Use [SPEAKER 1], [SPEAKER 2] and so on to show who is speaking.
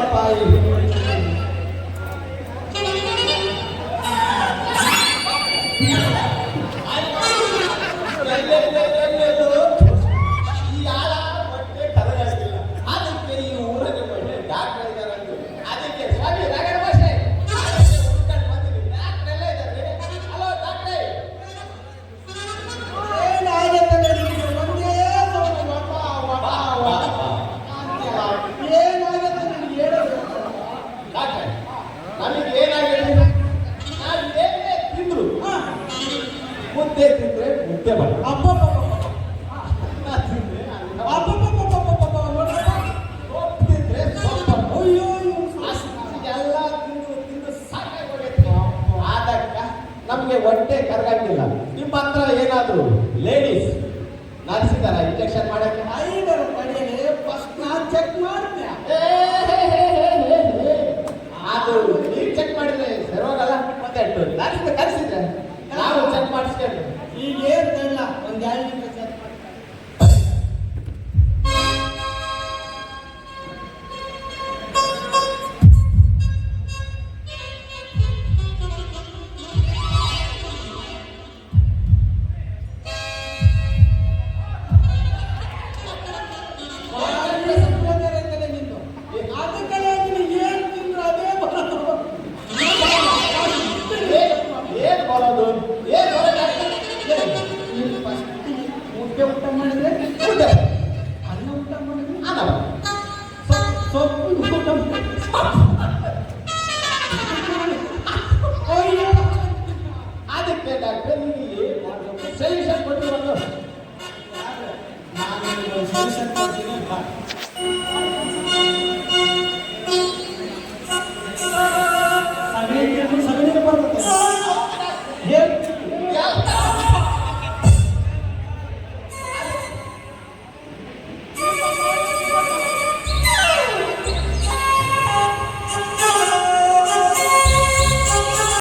[SPEAKER 1] ಪಪ್ಪಾಯಿ ಮುದ್ದೆ ತಿಂದ್ರೆ ಮುದ್ದೆ ಬರ ತಿಂದ್ರೆ ಎಲ್ಲ ತಿಂದು ಸಾಕಾಗೋಗೈತಿ. ಆದಕ್ಕ ನಮ್ಗೆ ಹೊಟ್ಟೆ ಕರಗಂಗಿಲ್ಲ. ನಿಮ್ಮ ಹತ್ರ ಏನಾದ್ರು ಲೇಡೀಸ್ ನರ್ಸಿದಾರ ಇಂಜೆಕ್ಷನ್ ಮಾಡಕ್ಕೆ? ಐನೂರು ಕಡೆಯಲ್ಲಿ ಫಸ್ಟ್ ನಾನು ಚೆಕ್ ಮಾಡ್ತೀನಿ. ಅದು ನೀವು ಚೆಕ್ ಮಾಡಿದ್ರೆ ಸರಿ ಹೋಗಲ್ಲ. ಮತ್ತೆ ನರ್ಸ್ ಕರೆಸಿದ್ರೆ ನಾವು ಚೆಕ್ ಮಾಡಿಸ್ಕೊಂಡು ಈಗ ಏನಿಲ್ಲ ಒಂದು 2 ನಿಮಿಷ ಚೆಕ್ ಮಾಡಿ. ಮುದ್ದೆ ಊಟ ಮಾಡಿದ್ರೆ ಮುದ್ದೆ, ಅನ್ನ ಊಟ ಮಾಡಿದ್ರೆ ಅನ್ನ, ಸೊಪ್ಪು ಊಟ ಅಯ್ಯೋ. ಅದಕ್ಕೆ ಡಾಕ್ಟರ್ ನಿಮಗೆ ಸೊಲ್ಯೂಷನ್ ಕೊಟ್ಟು ನಾನು ಸೊಲ್ಯೂಷನ್ ಕೊಡ್ತೀನಿ.